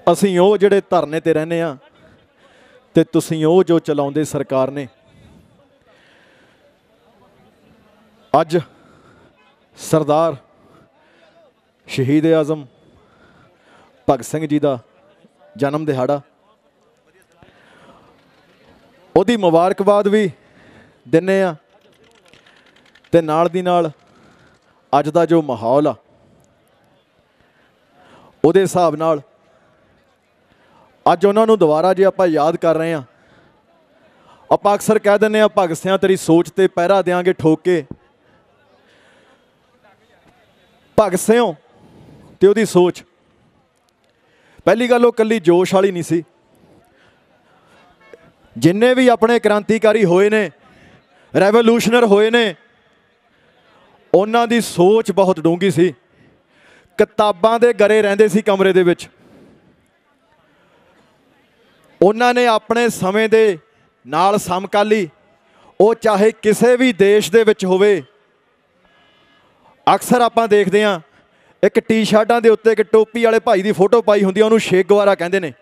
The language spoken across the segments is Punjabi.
ਅਸੀਂ ਉਹ ਜਿਹੜੇ ਧਰਨੇ ਤੇ ਰਹਿੰਦੇ ਆ ਤੇ ਤੁਸੀਂ ਉਹ ਜੋ ਚਲਾਉਂਦੇ ਸਰਕਾਰ ਨੇ। ਅੱਜ ਸਰਦਾਰ ਸ਼ਹੀਦ ਆਜ਼ਮ ਭਗਤ ਸਿੰਘ ਜੀ ਦਾ ਜਨਮ ਦਿਹਾੜਾ, ਉਹਦੀ ਮੁਬਾਰਕਬਾਦ ਵੀ ਦਿੰਦੇ ਆ ਤੇ ਨਾਲ ਦੀ ਨਾਲ ਅੱਜ ਦਾ ਜੋ ਮਾਹੌਲ ਆ ਉਹਦੇ ਹਿਸਾਬ ਨਾਲ ਅੱਜ ਉਹਨਾਂ ਨੂੰ ਦੁਬਾਰਾ ਜੇ ਆਪਾਂ ਯਾਦ ਕਰ ਰਹੇ ਹਾਂ, ਆਪਾਂ ਅਕਸਰ ਕਹਿ ਦਿੰਦੇ ਹਾਂ ਭਗਤ ਸਿਆਂ ਤੇਰੀ ਸੋਚ ਤੇ ਪਹਿਰਾ ਦਿਆਂਗੇ ਠੋਕ ਕੇ। ਭਗਤ ਸਿੰਘ ਤੇ ਉਹਦੀ ਸੋਚ, ਪਹਿਲੀ ਗੱਲ ਉਹ ਇਕੱਲੀ ਜੋਸ਼ ਵਾਲੀ ਨਹੀਂ ਸੀ। ਜਿੰਨੇ ਵੀ ਆਪਣੇ ਕ੍ਰਾਂਤੀਕਾਰੀ ਹੋਏ ਨੇ, ਰੈਵੋਲੂਸ਼ਨਰ ਹੋਏ ਨੇ, ਉਹਨਾਂ ਦੀ ਸੋਚ ਬਹੁਤ ਡੂੰਘੀ ਸੀ। ਕਿਤਾਬਾਂ ਦੇ ਗਰੇ ਰਹਿੰਦੇ ਸੀ ਕਮਰੇ ਦੇ ਵਿੱਚ। ਉਹਨਾਂ ਨੇ ਆਪਣੇ ਸਮੇਂ ਦੇ ਨਾਲ ਸਮਕਾਲੀ, ਉਹ ਚਾਹੇ ਕਿਸੇ ਵੀ ਦੇਸ਼ ਦੇ ਵਿੱਚ ਹੋਵੇ, ਅਕਸਰ ਆਪਾਂ ਦੇਖਦੇ ਹਾਂ ਇੱਕ ਟੀ ਸ਼ਰਟਾਂ ਦੇ ਉੱਤੇ ਇੱਕ ਟੋਪੀ ਵਾਲੇ ਭਾਈ ਦੀ ਫੋਟੋ ਪਾਈ ਹੁੰਦੀ ਆ, ਉਹਨੂੰ ਛੇ ਗੁਆਰਾ ਕਹਿੰਦੇ ਨੇ।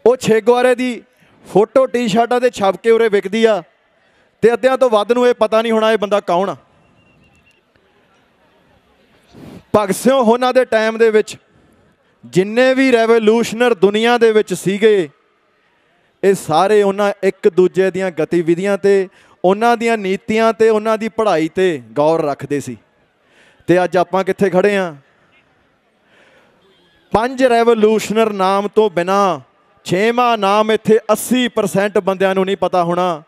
ਉਹ ਛੇ ਗੁਆਰੇ ਦੀ ਫੋਟੋ ਟੀ ਸ਼ਰਟਾਂ ਦੇ ਛਪ ਕੇ ਉਰੇ ਵਿਕਦੀ ਆ ਤੇ ਅੱਧਿਆਂ ਤੋਂ ਵੱਧ ਨੂੰ ਇਹ ਪਤਾ ਨਹੀਂ ਹੋਣਾ ਇਹ ਬੰਦਾ ਕੌਣ ਆ। ਭਗਤ ਸਿੰਘ ਉਹਨਾਂ ਦੇ ਟਾਈਮ ਦੇ ਵਿੱਚ ਜਿੰਨੇ ਵੀ ਰੈਵੋਲੂਸ਼ਨਰ ਦੁਨੀਆ ਦੇ ਵਿੱਚ ਸੀਗੇ, ਇਹ ਸਾਰੇ ਉਹਨਾਂ ਇੱਕ ਦੂਜੇ ਦੀਆਂ ਗਤੀਵਿਧੀਆਂ ਤੇ, ਉਹਨਾਂ ਦੀਆਂ ਨੀਤੀਆਂ ਤੇ, ਉਹਨਾਂ ਦੀ ਪੜ੍ਹਾਈ ਤੇ ਗੌਰ ਰੱਖਦੇ ਸੀ। ਤੇ ਅੱਜ ਆਪਾਂ ਕਿੱਥੇ ਖੜੇ ਹਾਂ? 5 ਰੈਵੋਲੂਸ਼ਨਰ ਨਾਮ ਤੋਂ ਬਿਨਾਂ 6ਵਾਂ ਨਾਮ ਇੱਥੇ 80% ਬੰਦਿਆਂ ਨੂੰ ਨਹੀਂ ਪਤਾ ਹੋਣਾ।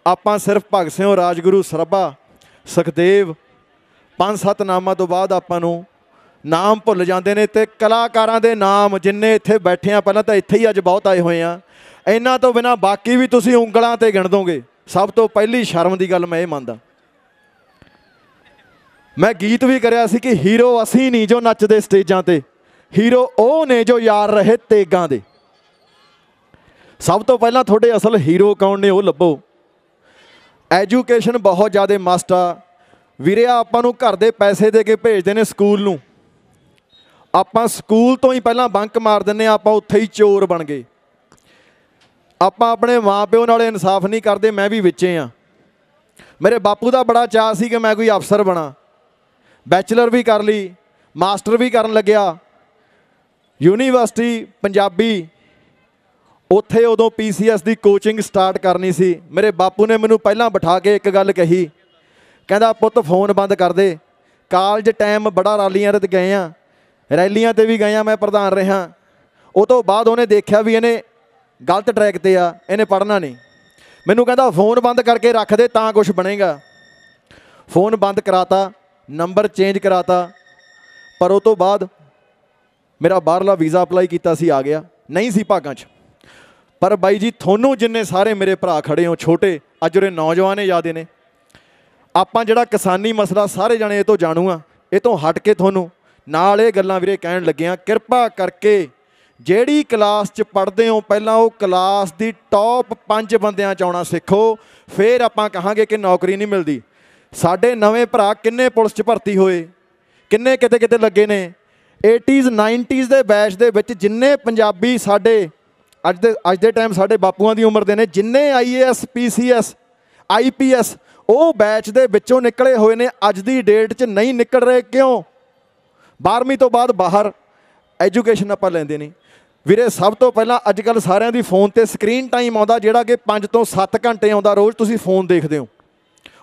ਆਪਾਂ ਸਿਰਫ ਭਗਤ ਸਿੰਘ, ਰਾਜਗੁਰੂ, ਸਰਾਭਾ, ਸੁਖਦੇਵ 5-7 ਨਾਮਾਂ ਤੋਂ ਬਾਅਦ ਆਪਾਂ ਨੂੰ ਨਾਮ ਭੁੱਲ ਜਾਂਦੇ ਨੇ। ਤੇ ਕਲਾਕਾਰਾਂ ਦੇ ਨਾਮ ਜਿੰਨੇ ਇੱਥੇ ਬੈਠੇ ਆ, ਪਹਿਲਾਂ ਤਾਂ ਇੱਥੇ ਹੀ ਅੱਜ ਬਹੁਤ ਆਏ ਹੋਏ ਆ, ਇਹਨਾਂ ਤੋਂ ਬਿਨਾਂ ਬਾਕੀ ਵੀ ਤੁਸੀਂ ਉਂਗਲਾਂ ਤੇ ਗਿਣ ਦੋਗੇ। ਸਭ ਤੋਂ ਪਹਿਲੀ ਸ਼ਰਮ ਦੀ ਗੱਲ ਮੈਂ ਇਹ ਮੰਨਦਾ, ਮੈਂ ਗੀਤ ਵੀ ਕਰਿਆ ਸੀ ਕਿ ਹੀਰੋ ਅਸੀਂ ਨਹੀਂ ਜੋ ਨੱਚਦੇ ਸਟੇਜਾਂ ਤੇ, ਹੀਰੋ ਉਹ ਨੇ ਜੋ ਯਾਰ ਰਹੇ ਤੇਗਾਂ ਦੇ। ਸਭ ਤੋਂ ਪਹਿਲਾਂ ਤੁਹਾਡੇ ਅਸਲ ਹੀਰੋ ਕੌਣ ਨੇ ਉਹ ਲੱਭੋ। ਐਜੂਕੇਸ਼ਨ ਬਹੁਤ ਜ਼ਿਆਦਾ ਮਸਟ ਆ ਵੀਰੇ। ਆਪਾਂ ਨੂੰ ਘਰ ਦੇ ਪੈਸੇ ਦੇ ਕੇ ਭੇਜਦੇ ਨੇ ਸਕੂਲ ਨੂੰ, ਆਪਾਂ ਸਕੂਲ ਤੋਂ ਹੀ ਪਹਿਲਾਂ ਬੰਕ ਮਾਰ ਦਿੰਦੇ ਹਾਂ, ਆਪਾਂ ਉੱਥੇ ਹੀ ਚੋਰ ਬਣ ਗਏ। ਆਪਾਂ ਆਪਣੇ ਮਾਂ ਪਿਓ ਨਾਲ ਇਨਸਾਫ ਨਹੀਂ ਕਰਦੇ। ਮੈਂ ਵੀ ਵਿੱਚੇ ਹਾਂ। ਮੇਰੇ ਬਾਪੂ ਦਾ ਬੜਾ ਚਾਅ ਸੀ ਕਿ ਮੈਂ ਕੋਈ ਅਫਸਰ ਬਣਾ, ਬੈਚਲਰ ਵੀ ਕਰ ਲਈ, ਮਾਸਟਰ ਵੀ ਕਰਨ ਲੱਗਿਆ ਯੂਨੀਵਰਸਿਟੀ ਪੰਜਾਬੀ। ਉੱਥੇ ਉਦੋਂ PCS ਦੀ ਕੋਚਿੰਗ ਸਟਾਰਟ ਕਰਨੀ ਸੀ। ਮੇਰੇ ਬਾਪੂ ਨੇ ਮੈਨੂੰ ਪਹਿਲਾਂ ਬਿਠਾ ਕੇ ਇੱਕ ਗੱਲ ਕਹੀ, ਕਹਿੰਦਾ ਪੁੱਤ ਫੋਨ ਬੰਦ ਕਰ ਦੇ। ਕਾਲਜ ਟਾਈਮ ਬੜਾ ਰੈਲੀਆਂ 'ਤੇ ਗਏ ਹਾਂ, ਰੈਲੀਆਂ 'ਤੇ ਵੀ ਗਏ ਹਾਂ, ਮੈਂ ਪ੍ਰਧਾਨ ਰਿਹਾ। ਉਹ ਤੋਂ ਬਾਅਦ ਉਹਨੇ ਦੇਖਿਆ ਵੀ ਇਹਨੇ ਗਲਤ ਟਰੈਕ 'ਤੇ ਆ, ਇਹਨੇ ਪੜ੍ਹਨਾ ਨਹੀਂ। ਮੈਨੂੰ ਕਹਿੰਦਾ ਫੋਨ ਬੰਦ ਕਰਕੇ ਰੱਖ ਦੇ ਤਾਂ ਕੁਛ ਬਣੇਗਾ। ਫੋਨ ਬੰਦ ਕਰਾਤਾ, ਨੰਬਰ ਚੇਂਜ ਕਰਾਤਾ। ਪਰ ਉਹ ਤੋਂ ਬਾਅਦ ਮੇਰਾ ਬਾਹਰਲਾ ਵੀਜ਼ਾ ਅਪਲਾਈ ਕੀਤਾ ਸੀ, ਆ ਗਿਆ। ਨਹੀਂ ਸੀ ਭਾਗਾਂ 'ਚ। ਪਰ ਬਾਈ ਜੀ ਤੁਹਾਨੂੰ ਜਿੰਨੇ ਸਾਰੇ ਮੇਰੇ ਭਰਾ ਖੜੇ ਹੋ ਛੋਟੇ, ਅੱਜ ਉਰੇ ਨੌਜਵਾਨ ਜ਼ਿਆਦੇ ਨੇ। ਆਪਾਂ ਜਿਹੜਾ ਕਿਸਾਨੀ ਮਸਲਾ ਸਾਰੇ ਜਾਣੇ ਇਹ ਤੋਂ ਜਾਣੂ ਆ, ਇਹ ਤੋਂ ਹਟ ਕੇ ਤੁਹਾਨੂੰ ਨਾਲ ਇਹ ਗੱਲਾਂ ਵੀਰੇ ਕਹਿਣ ਲੱਗਿਆਂ। ਕਿਰਪਾ ਕਰਕੇ ਜਿਹੜੀ ਕਲਾਸ 'ਚ ਪੜ੍ਹਦੇ ਹੋ ਪਹਿਲਾਂ ਉਹ ਕਲਾਸ ਦੀ ਟੌਪ 5 ਬੰਦਿਆਂ 'ਚ ਆਉਣਾ ਸਿੱਖੋ, ਫਿਰ ਆਪਾਂ ਕਹਾਂਗੇ ਕਿ ਨੌਕਰੀ ਨਹੀਂ ਮਿਲਦੀ। ਸਾਡੇ ਨਵੇਂ ਭਰਾ ਕਿੰਨੇ ਪੁਲਿਸ 'ਚ ਭਰਤੀ ਹੋਏ, ਕਿੰਨੇ ਕਿਤੇ ਕਿਤੇ ਲੱਗੇ ਨੇ। 80s 90s ਦੇ ਬੈਚ ਦੇ ਵਿੱਚ ਜਿੰਨੇ ਪੰਜਾਬੀ ਸਾਡੇ ਅੱਜ ਦੇ ਟਾਈਮ ਸਾਡੇ ਬਾਪੂਆਂ ਦੀ ਉਮਰ ਦੇ ਨੇ, ਜਿੰਨੇ IAS PCS IPS ਉਹ ਬੈਚ ਦੇ ਵਿੱਚੋਂ ਨਿਕਲੇ ਹੋਏ ਨੇ, ਅੱਜ ਦੀ ਡੇਟ 'ਚ ਨਹੀਂ ਨਿਕਲ ਰਹੇ। ਕਿਉਂ? 12ਵੀਂ ਤੋਂ ਬਾਅਦ ਬਾਹਰ ਐਜੂਕੇਸ਼ਨ ਆਪਾਂ ਲੈਂਦੇ ਨਹੀਂ ਵੀਰੇ। ਸਭ ਤੋਂ ਪਹਿਲਾਂ ਅੱਜ ਕੱਲ੍ਹ ਸਾਰਿਆਂ ਦੀ ਫੋਨ 'ਤੇ ਸਕਰੀਨ ਟਾਈਮ ਆਉਂਦਾ, ਜਿਹੜਾ ਕਿ 5 ਤੋਂ 7 ਘੰਟੇ ਆਉਂਦਾ ਰੋਜ਼। ਤੁਸੀਂ ਫੋਨ ਦੇਖਦੇ ਹੋ,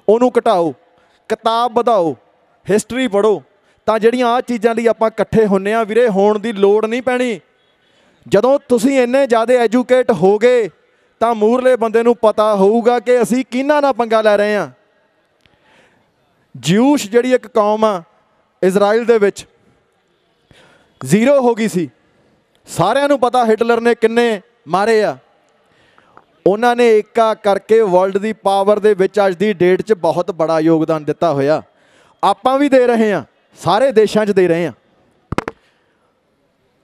ਉਹਨੂੰ ਘਟਾਓ, ਕਿਤਾਬ ਵਧਾਓ, ਹਿਸਟਰੀ ਪੜ੍ਹੋ। ਤਾਂ ਜਿਹੜੀਆਂ ਆਹ ਚੀਜ਼ਾਂ ਲਈ ਆਪਾਂ ਇਕੱਠੇ ਹੁੰਦੇ ਹਾਂ ਵੀਰੇ, ਹੋਣ ਦੀ ਲੋੜ ਨਹੀਂ ਪੈਣੀ। ਜਦੋਂ ਤੁਸੀਂ ਇੰਨੇ ਜ਼ਿਆਦਾ ਐਜੂਕੇਟ ਹੋ ਗਏ ਤਾਂ ਮੂਹਰਲੇ ਬੰਦੇ ਨੂੰ ਪਤਾ ਹੋਊਗਾ ਕਿ ਅਸੀਂ ਕਿਹਨਾਂ ਨਾਲ ਪੰਗਾ ਲੈ ਰਹੇ ਹਾਂ। ਜਿਊਸ਼ ਜਿਹੜੀ ਇੱਕ ਕੌਮ ਆ ਇਜ਼ਰਾਈਲ ਦੇ ਵਿੱਚ, 0 ਹੋ ਗਈ ਸੀ। ਸਾਰਿਆਂ ਨੂੰ ਪਤਾ ਹਿਟਲਰ ਨੇ ਕਿੰਨੇ ਮਾਰੇ ਆ। ਉਹਨਾਂ ਨੇ ਏਕਾ ਕਰਕੇ ਵਰਲਡ ਦੀ ਪਾਵਰ ਦੇ ਵਿੱਚ ਅੱਜ ਦੀ ਡੇਟ 'ਚ ਬਹੁਤ ਬੜਾ ਯੋਗਦਾਨ ਦਿੱਤਾ ਹੋਇਆ। ਆਪਾਂ ਵੀ ਦੇ ਰਹੇ ਹਾਂ, ਸਾਰੇ ਦੇਸ਼ਾਂ 'ਚ ਦੇ ਰਹੇ ਹਾਂ।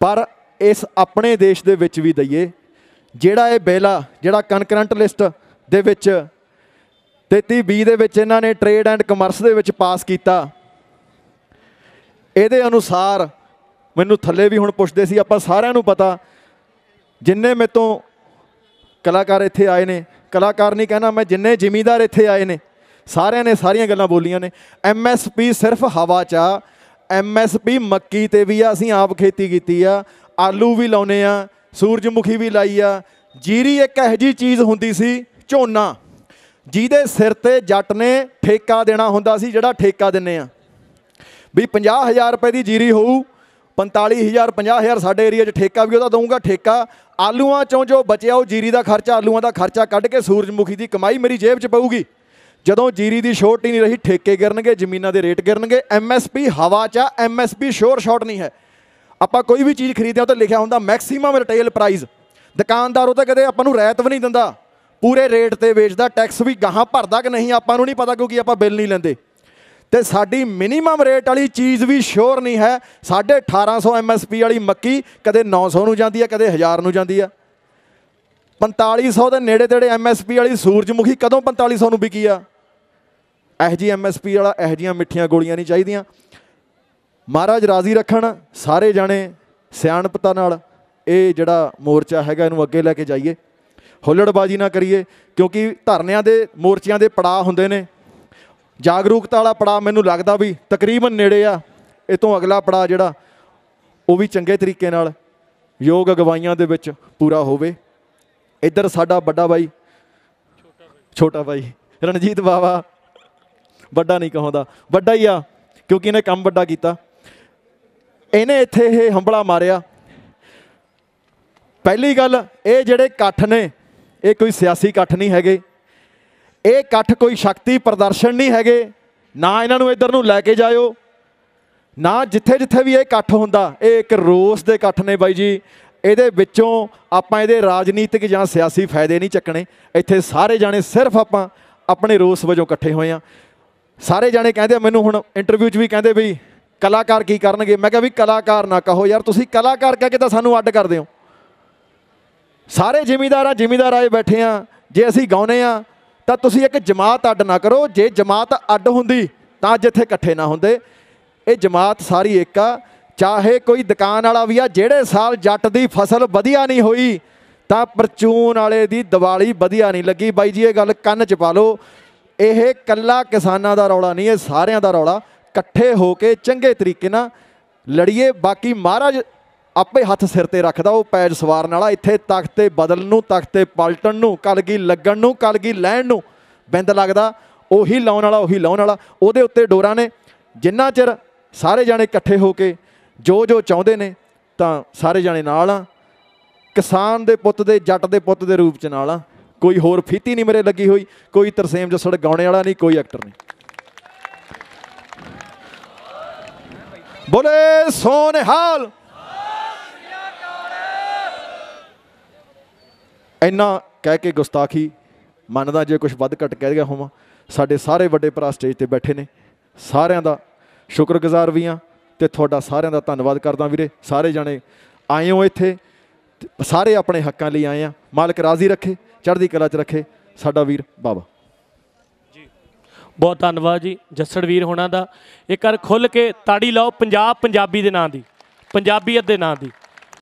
ਪਰ ਇਸ ਆਪਣੇ ਦੇਸ਼ ਦੇ ਵਿੱਚ ਵੀ ਦਈਏ। ਜਿਹੜਾ ਇਹ ਬਿੱਲ ਆ, ਜਿਹੜਾ ਕਨਕਰੰਟ ਲਿਸਟ ਦੇ ਵਿੱਚ 33(b) ਦੇ ਵਿੱਚ ਇਹਨਾਂ ਨੇ ਟ੍ਰੇਡ ਐਂਡ ਕਮਰਸ ਦੇ ਵਿੱਚ ਪਾਸ ਕੀਤਾ, ਇਹਦੇ ਅਨੁਸਾਰ ਮੈਨੂੰ ਥੱਲੇ ਵੀ ਹੁਣ ਪੁੱਛਦੇ ਸੀ, ਆਪਾਂ ਸਾਰਿਆਂ ਨੂੰ ਪਤਾ ਜਿੰਨੇ ਮੇਰੇ ਤੋਂ ਕਲਾਕਾਰ ਇੱਥੇ ਆਏ ਨੇ, ਕਲਾਕਾਰ ਨਹੀਂ ਕਹਿਣਾ ਮੈਂ, ਜਿੰਨੇ ਜ਼ਿਮੀਂਦਾਰ ਇੱਥੇ ਆਏ ਨੇ ਸਾਰਿਆਂ ਨੇ ਸਾਰੀਆਂ ਗੱਲਾਂ ਬੋਲੀਆਂ ਨੇ। MSP ਸਿਰਫ ਹਵਾ 'ਚ ਆ, MSP ਮੱਕੀ 'ਤੇ ਵੀ ਆ, ਅਸੀਂ ਆਪ ਖੇਤੀ ਕੀਤੀ ਆ, ਆਲੂ ਵੀ ਲਾਉਂਦੇ ਆ, ਸੂਰਜਮੁਖੀ ਵੀ ਲਾਈ ਆ। ਜੀਰੀ ਇੱਕ ਇਹੋ ਜਿਹੀ ਚੀਜ਼ ਹੁੰਦੀ ਸੀ, ਝੋਨਾ, ਜਿਹਦੇ ਸਿਰ 'ਤੇ ਜੱਟ ਨੇ ਠੇਕਾ ਦੇਣਾ ਹੁੰਦਾ ਸੀ, ਜਿਹੜਾ ਠੇਕਾ ਦਿੰਦੇ ਆ ਵੀ 50,000 ਰੁਪਏ ਦੀ ਜੀਰੀ ਹੋਊ, 45,000 50,000 ਸਾਡੇ ਏਰੀਆ 'ਚ ਠੇਕਾ ਵੀ ਉਹਦਾ ਦਊਂਗਾ ਠੇਕਾ। ਆਲੂਆਂ 'ਚੋਂ ਜੋ ਬਚਿਆ ਉਹ ਜੀਰੀ ਦਾ ਖਰਚਾ, ਆਲੂਆਂ ਦਾ ਖਰਚਾ ਕੱਢ ਕੇ ਸੂਰਜਮੁਖੀ ਦੀ ਕਮਾਈ ਮੇਰੀ ਜੇਬ 'ਚ ਪਊਗੀ। ਜਦੋਂ ਜੀਰੀ ਦੀ ਸ਼ੋਰਟ ਹੀ ਨਹੀਂ ਰਹੀ, ਠੇਕੇ ਗਿਰਨਗੇ, ਜ਼ਮੀਨਾਂ ਦੇ ਰੇਟ ਗਿਰਨਗੇ। MSP ਹਵਾ 'ਚ ਆ, MSP ਸ਼ੋਰ ਸ਼ਾਰਟ ਨਹੀਂ ਹੈ। ਆਪਾਂ ਕੋਈ ਵੀ ਚੀਜ਼ ਖਰੀਦਦੇ ਹਾਂ ਤਾਂ ਲਿਖਿਆ ਹੁੰਦਾ ਮੈਕਸੀਮਮ ਰਿਟੇਲ ਪ੍ਰਾਈਸ। ਦੁਕਾਨਦਾਰ ਉਹ ਤਾਂ ਕਦੇ ਆਪਾਂ ਨੂੰ ਰਹਿਤ ਵੀ ਨਹੀਂ ਦਿੰਦਾ, ਪੂਰੇ ਰੇਟ 'ਤੇ ਵੇਚਦਾ, ਟੈਕਸ ਵੀ ਗਾਹਾਂ ਭਰਦਾ ਕਿ ਨਹੀਂ ਆਪਾਂ ਨੂੰ ਨਹੀਂ ਪਤਾ, ਕਿਉਂਕਿ ਆਪਾਂ ਬਿੱਲ ਨਹੀਂ ਲੈਂਦੇ। ਤੇ ਸਾਡੀ ਮਿਨੀਮਮ ਰੇਟ ਵਾਲੀ ਚੀਜ਼ ਵੀ ਸ਼ੋਰ ਨਹੀਂ ਹੈ। 1850 MSP ਵਾਲੀ ਮੱਕੀ ਕਦੇ 900 ਨੂੰ ਜਾਂਦੀ ਹੈ, ਕਦੇ 1000 ਨੂੰ ਜਾਂਦੀ ਆ। 4500 ਦੇ ਨੇੜੇ ਤੇੜੇ MSP ਵਾਲੀ ਸੂਰਜਮੁਖੀ ਕਦੋਂ 4500 ਨੂੰ ਵਿਕੀ ਆ। ਇਹੋ ਜਿਹੀ MSP ਵਾਲਾ, ਇਹੋ ਜਿਹੀਆਂ ਮਿੱਠੀਆਂ ਗੋਲੀਆਂ ਨਹੀਂ ਚਾਹੀਦੀਆਂ। ਮਹਾਰਾਜ ਰਾਜ਼ੀ ਰੱਖਣ, ਸਾਰੇ ਜਾਣੇ ਸਿਆਣਪਤਾ ਨਾਲ ਇਹ ਜਿਹੜਾ ਮੋਰਚਾ ਹੈਗਾ ਇਹਨੂੰ ਅੱਗੇ ਲੈ ਕੇ ਜਾਈਏ, ਹੁੱਲੜਬਾਜ਼ੀ ਨਾ ਕਰੀਏ, ਕਿਉਂਕਿ ਧਰਨਿਆਂ ਦੇ ਮੋਰਚਿਆਂ ਦੇ ਪੜਾਅ ਹੁੰਦੇ ਨੇ। ਜਾਗਰੂਕਤਾ ਵਾਲਾ ਪੜਾਅ ਮੈਨੂੰ ਲੱਗਦਾ ਵੀ ਤਕਰੀਬਨ ਨੇੜੇ ਆ। ਇਹ ਤੋਂ ਅਗਲਾ ਪੜਾਅ ਜਿਹੜਾ ਉਹ ਵੀ ਚੰਗੇ ਤਰੀਕੇ ਨਾਲ ਯੋਗ ਅਗਵਾਈਆਂ ਦੇ ਵਿੱਚ ਪੂਰਾ ਹੋਵੇ। ਇੱਧਰ ਸਾਡਾ ਵੱਡਾ ਬਾਈ, ਛੋਟਾ ਬਾਈ ਰਣਜੀਤ ਬਾਵਾ, ਵੱਡਾ ਨਹੀਂ ਕਹਾਉਂਦਾ, ਵੱਡਾ ਹੀ ਆ ਕਿਉਂਕਿ ਇਹਨੇ ਕੰਮ ਵੱਡਾ ਕੀਤਾ। ਇਹਨੇ ਇੱਥੇ ਇਹ ਹੰਬਲਾ ਮਾਰਿਆ। ਪਹਿਲੀ ਗੱਲ, ਇਹ ਜਿਹੜੇ ਇਕੱਠ ਨੇ ਇਹ ਕੋਈ ਸਿਆਸੀ ਇਕੱਠ ਨਹੀਂ ਹੈਗੇ, ਇਹ ਇਕੱਠ ਕੋਈ ਸ਼ਕਤੀ ਪ੍ਰਦਰਸ਼ਨ ਨਹੀਂ ਹੈਗੇ, ਨਾ ਇਹਨਾਂ ਨੂੰ ਇੱਧਰ ਨੂੰ ਲੈ ਕੇ ਜਾਇਓ, ਨਾ ਜਿੱਥੇ ਜਿੱਥੇ ਵੀ ਇਹ ਇਕੱਠ ਹੁੰਦਾ ਇਹ ਇੱਕ ਰੋਸ ਦੇ ਇਕੱਠ ਨੇ ਬਾਈ ਜੀ। ਇਹਦੇ ਵਿੱਚੋਂ ਆਪਾਂ ਇਹਦੇ ਰਾਜਨੀਤਿਕ ਜਾਂ ਸਿਆਸੀ ਫਾਇਦੇ ਨਹੀਂ ਚੱਕਣੇ। ਇੱਥੇ ਸਾਰੇ ਜਾਣੇ ਸਿਰਫ ਆਪਾਂ ਆਪਣੇ ਰੋਸ ਵਜੋਂ ਇਕੱਠੇ ਹੋਏ ਹਾਂ। ਸਾਰੇ ਜਾਣੇ ਕਹਿੰਦੇ ਮੈਨੂੰ ਹੁਣ ਇੰਟਰਵਿਊ 'ਚ ਵੀ ਕਹਿੰਦੇ ਵੀ ਕਲਾਕਾਰ ਕੀ ਕਰਨਗੇ। ਮੈਂ ਕਿਹਾ ਵੀ ਕਲਾਕਾਰ ਨਾ ਕਹੋ ਯਾਰ, ਤੁਸੀਂ ਕਲਾਕਾਰ ਕਹਿ ਕੇ ਤਾਂ ਸਾਨੂੰ ਅੱਡ ਕਰਦੇ ਹੋ। ਸਾਰੇ ਜ਼ਿਮੀਂਦਾਰ ਆਏ ਬੈਠੇ ਆ, ਜੇ ਅਸੀਂ ਗਾਉਂਦੇ ਹਾਂ ਤਾਂ ਤੁਸੀਂ ਇੱਕ ਜਮਾਤ ਅੱਡ ਨਾ ਕਰੋ। ਜੇ ਜਮਾਤ ਅੱਡ ਹੁੰਦੀ ਤਾਂ ਅੱਜ ਇੱਥੇ ਇਕੱਠੇ ਨਾ ਹੁੰਦੇ। ਇਹ ਜਮਾਤ ਸਾਰੀ ਇੱਕ ਆ, ਚਾਹੇ ਕੋਈ ਦੁਕਾਨ ਵਾਲਾ ਵੀ ਆ। ਜਿਹੜੇ ਸਾਲ ਜੱਟ ਦੀ ਫਸਲ ਵਧੀਆ ਨਹੀਂ ਹੋਈ ਤਾਂ ਪਰਚੂਨ ਵਾਲੇ ਦੀ ਦੀਵਾਲੀ ਵਧੀਆ ਨਹੀਂ ਲੱਗੀ। ਬਾਈ ਜੀ ਇਹ ਗੱਲ ਕੰਨ 'ਚ ਪਾ ਲਓ, ਇਹ ਇਕੱਲਾ ਕਿਸਾਨਾਂ ਦਾ ਰੌਲਾ ਨਹੀਂ, ਇਹ ਸਾਰਿਆਂ ਦਾ ਰੌਲਾ। ਇਕੱਠੇ ਹੋ ਕੇ ਚੰਗੇ ਤਰੀਕੇ ਨਾਲ ਲੜੀਏ। ਬਾਕੀ ਮਹਾਰਾਜ ਆਪੇ ਹੱਥ ਸਿਰ 'ਤੇ ਰੱਖਦਾ, ਉਹ ਪੈਜ ਸਵਾਰਨ ਵਾਲਾ। ਇੱਥੇ ਤਖਤੇ ਬਦਲਣ ਨੂੰ, ਤਖਤੇ ਪਲਟਣ ਨੂੰ, ਕਲਗੀ ਲੱਗਣ ਨੂੰ, ਕਲਗੀ ਲੈਣ ਨੂੰ ਬਿੰਦ ਲੱਗਦਾ, ਉਹੀ ਲਾਉਣ ਵਾਲਾ, ਉਹੀ ਲਾਉਣ ਵਾਲਾ। ਉਹਦੇ ਉੱਤੇ ਡੋਰਾਂ ਨੇ। ਜਿੰਨਾ ਚਿਰ ਸਾਰੇ ਜਾਣੇ ਇਕੱਠੇ ਹੋ ਕੇ ਜੋ ਜੋ ਚਾਹੁੰਦੇ ਨੇ ਤਾਂ ਸਾਰੇ ਜਾਣੇ ਨਾਲ ਆ। ਕਿਸਾਨ ਦੇ ਪੁੱਤ ਦੇ, ਜੱਟ ਦੇ ਪੁੱਤ ਦੇ ਰੂਪ 'ਚ ਨਾਲ ਆ। ਕੋਈ ਹੋਰ ਫੀਤੀ ਨਹੀਂ ਮੇਰੇ ਲੱਗੀ ਹੋਈ, ਕੋਈ ਤਰਸੇਮ ਜੱਸੜ ਗਾਉਣੇ ਵਾਲਾ ਨਹੀਂ, ਕੋਈ ਐਕਟਰ ਨਹੀਂ। ਬੋਲੇ ਸੋ ਨਿਹਾਲ। ਇੰਨਾ ਕਹਿ ਕੇ ਗੁਸਤਾਖੀ ਮੰਨਦਾ ਜੇ ਕੁਛ ਵੱਧ ਘੱਟ ਕਹਿ ਗਿਆ ਹੋਵਾਂ। ਸਾਡੇ ਸਾਰੇ ਵੱਡੇ ਭਰਾ ਸਟੇਜ 'ਤੇ ਬੈਠੇ ਨੇ, ਸਾਰਿਆਂ ਦਾ ਸ਼ੁਕਰਗੁਜ਼ਾਰ ਵੀ ਹਾਂ ਅਤੇ ਤੁਹਾਡਾ ਸਾਰਿਆਂ ਦਾ ਧੰਨਵਾਦ ਕਰਦਾ ਵੀਰੇ। ਸਾਰੇ ਜਾਣੇ ਆਏ ਹੋ ਇੱਥੇ, ਸਾਰੇ ਆਪਣੇ ਹੱਕਾਂ ਲਈ ਆਏ ਆ। ਮਾਲਕ ਰਾਜ਼ੀ ਰੱਖੇ, ਚੜ੍ਹਦੀ ਕਲਾ 'ਚ ਰੱਖੇ ਸਾਡਾ ਵੀਰ ਬਾਬਾ ਜੀ। ਬਹੁਤ ਧੰਨਵਾਦ ਜੀ ਜੱਸੜ ਵੀਰ ਹੋਣਾ ਦਾ। ਇੱਕ ਵਾਰ ਖੁੱਲ੍ਹ ਕੇ ਤਾੜੀ ਲਾਓ ਪੰਜਾਬ ਪੰਜਾਬੀ ਦੇ ਨਾਂ ਦੀ, ਪੰਜਾਬੀਅਤ ਦੇ ਨਾਂ ਦੀ।